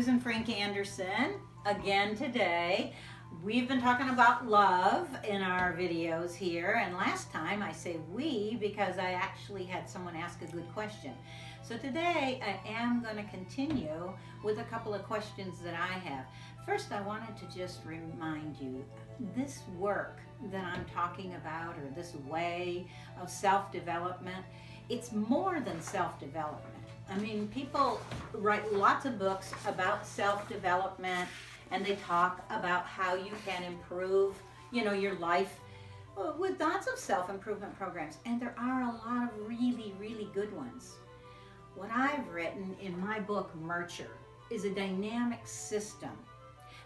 Susan Frank Anderson again today. We've been talking about love in our videos here, and last time I say we because I actually had someone ask a good question. So today I am going to continue with a couple of questions that I have. First, I wanted to just remind you, this work that I'm talking about, or this way of self-development, it's more than self-development. I mean, people write lots of books about self-development, and they talk about how you can improve, your life with lots of self-improvement programs. And there are a lot of really, really good ones. What I've written in my book, Murture, is a dynamic system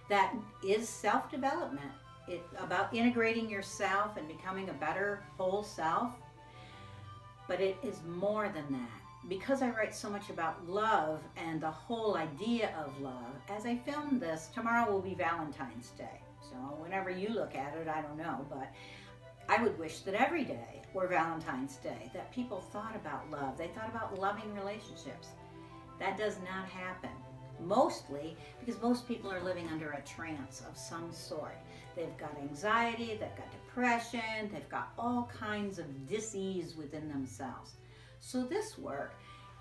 that is self-development. It's about integrating yourself and becoming a better whole self. But it is more than that. Because I write so much about love and the whole idea of love, as I film this, tomorrow will be Valentine's Day. So whenever you look at it, I don't know, but I would wish that every day were Valentine's Day, that people thought about love. They thought about loving relationships. That does not happen. Mostly because most people are living under a trance of some sort. They've got anxiety, they've got depression, they've got all kinds of dis-ease within themselves. So this work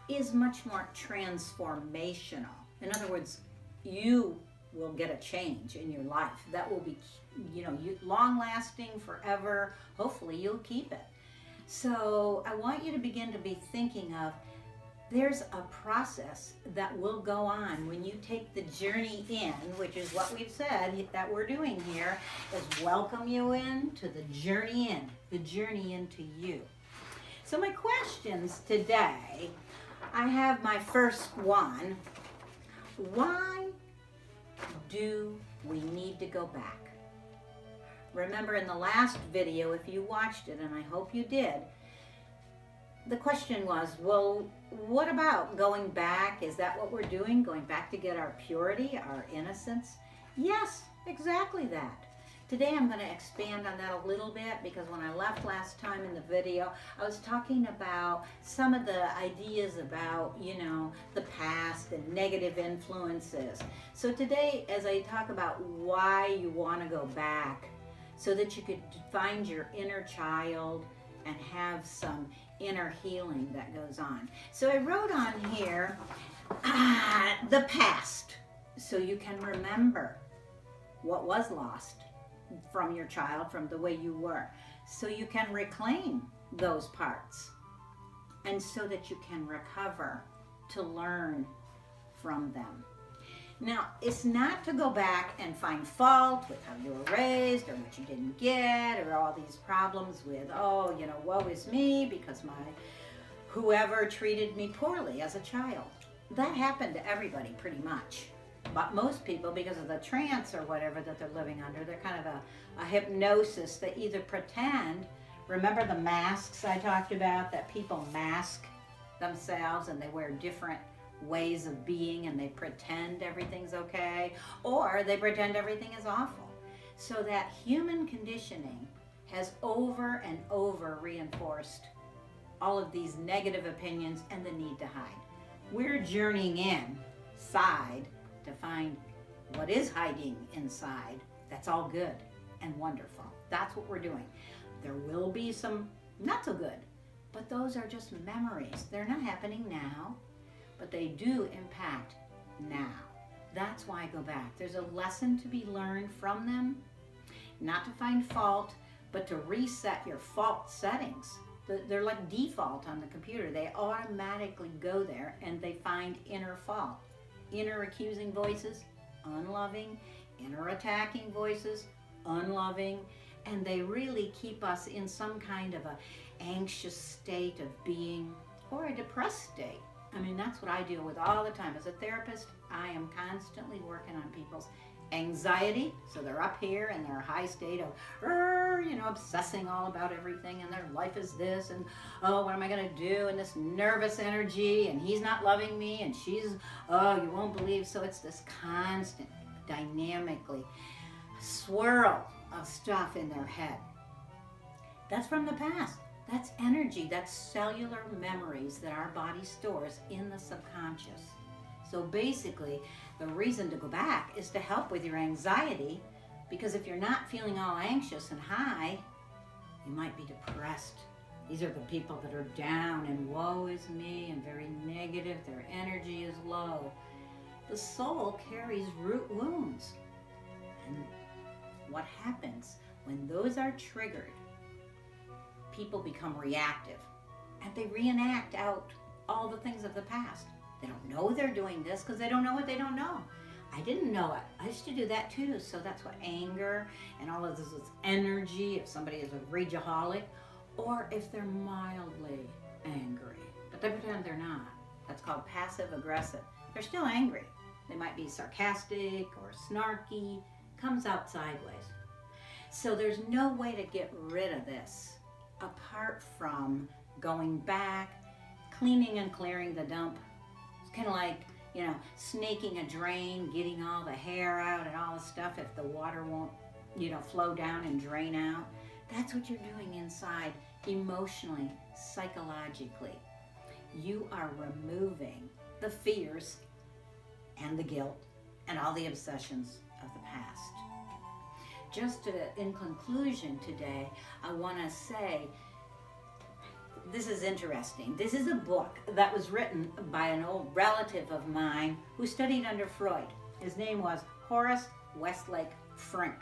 is much more transformational. In other words, you will get a change in your life that will be, long lasting forever. Hopefully you'll keep it. So I want you to begin to be thinking of, there's a process that will go on when you take the journey in, which is what we've said that we're doing here, is welcome you in to the journey into you. So my questions today, I have my first one. Why do we need to go back? Remember in the last video, if you watched it, and I hope you did, the question was, well, what about going back? Is that what we're doing? Going back to get our purity, our innocence? Yes, exactly that. Today I'm going to expand on that a little bit because when I left last time in the video, I was talking about some of the ideas about, the past and negative influences. So today, as I talk about why you want to go back, so that you could find your inner child and have some inner healing that goes on. So I wrote on here, the past, so you can remember what was lost from your child, from the way you were, so you can reclaim those parts, and so that you can recover to learn from them. Now, it's not to go back and find fault with how you were raised or what you didn't get or all these problems with, woe is me because whoever treated me poorly as a child. That happened to everybody pretty much. But most people, because of the trance or whatever that they're living under, they're kind of a hypnosis. They either pretend, remember the masks I talked about, that people mask themselves and they wear different ways of being and they pretend everything's okay, or they pretend everything is awful. So that human conditioning has over and over reinforced all of these negative opinions and the need to hide. We're journeying inside to find what is hiding inside that's all good and wonderful. That's what we're doing. There will be some not so good, but those are just memories. They're not happening now, but they do impact now. That's why I go back. There's a lesson to be learned from them, not to find fault, but to reset your fault settings. They're like default on the computer. They automatically go there and they find inner fault. Inner accusing voices, unloving. Inner attacking voices, unloving. And they really keep us in some kind of a anxious state of being, or a depressed state. I mean, that's what I deal with all the time. As a therapist, I am constantly working on people's anxiety. So they're up here in their high state of, obsessing all about everything, and their life is this, and what am I going to do? And this nervous energy, and he's not loving me, and she's, you won't believe. So it's this constant, dynamically swirl of stuff in their head. That's from the past. That's energy. That's cellular memories that our body stores in the subconscious. So basically, the reason to go back is to help with your anxiety, because if you're not feeling all anxious and high, you might be depressed. These are the people that are down and woe is me and very negative. Their energy is low. The soul carries root wounds. And what happens when those are triggered, people become reactive and they reenact out all the things of the past. They don't know they're doing this because they don't know what they don't know. I didn't know it. I used to do that too. So that's what anger and all of this is energy, if somebody is a rageaholic, or if they're mildly angry, but they pretend they're not. That's called passive aggressive. They're still angry. They might be sarcastic or snarky, comes out sideways. So there's no way to get rid of this apart from going back, cleaning and clearing the dump. It's kind of like, snaking a drain, getting all the hair out and all the stuff if the water won't, flow down and drain out. That's what you're doing inside, emotionally, psychologically. You are removing the fears and the guilt and all the obsessions of the past. Just in conclusion today, I want to say, this is interesting. This is a book that was written by an old relative of mine who studied under Freud. His name was Horace Westlake Frank.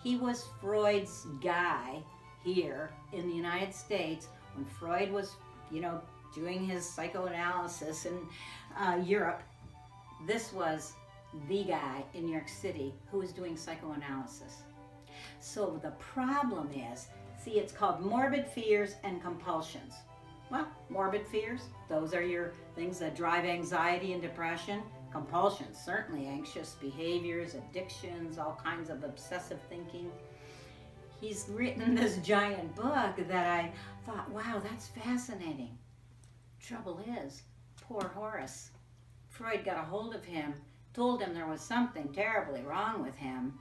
He was Freud's guy here in the United States when Freud was, doing his psychoanalysis in Europe. This was the guy in New York City who was doing psychoanalysis. So the problem is, see, it's called morbid fears and compulsions. Well, morbid fears, those are your things that drive anxiety and depression. Compulsions, certainly anxious behaviors, addictions, all kinds of obsessive thinking. He's written this giant book that I thought, wow, that's fascinating. Trouble is, poor Horace, Freud got a hold of him, told him there was something terribly wrong with him.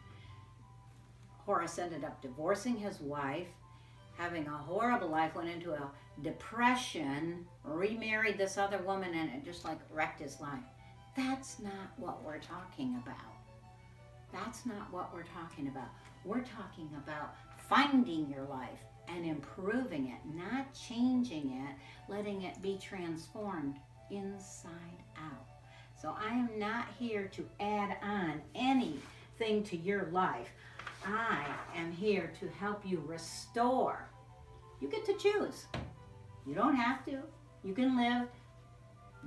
Horace ended up divorcing his wife, having a horrible life, went into a depression, remarried this other woman, and it just wrecked his life. That's not what we're talking about. That's not what we're talking about. We're talking about finding your life and improving it, not changing it, letting it be transformed inside out. So I am not here to add on anything to your life. I am here to help you restore. You get to choose. You don't have to. You can live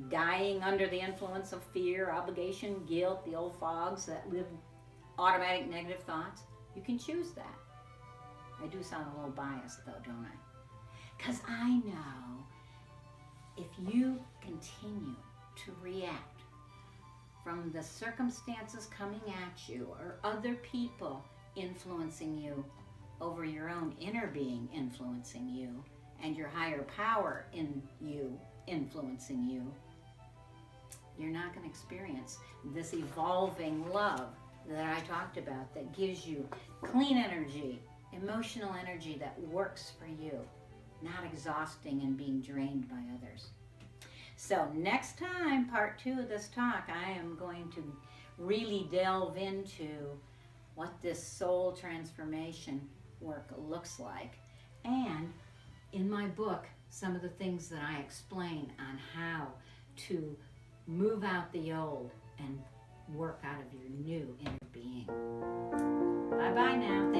dying under the influence of fear, obligation, guilt, the old fogs that live automatic negative thoughts. You can choose that. I do sound a little biased though, don't I? Because I know if you continue to react from the circumstances coming at you or other people influencing you over your own inner being influencing you and your higher power in you influencing you, you're not going to experience this evolving love that I talked about that gives you clean energy, emotional energy that works for you, not exhausting and being drained by others. So next time, part 2 of this talk, I am going to really delve into what this soul transformation work looks like. And in my book, some of the things that I explain on how to move out the old and work out of your new inner being. Bye-bye now.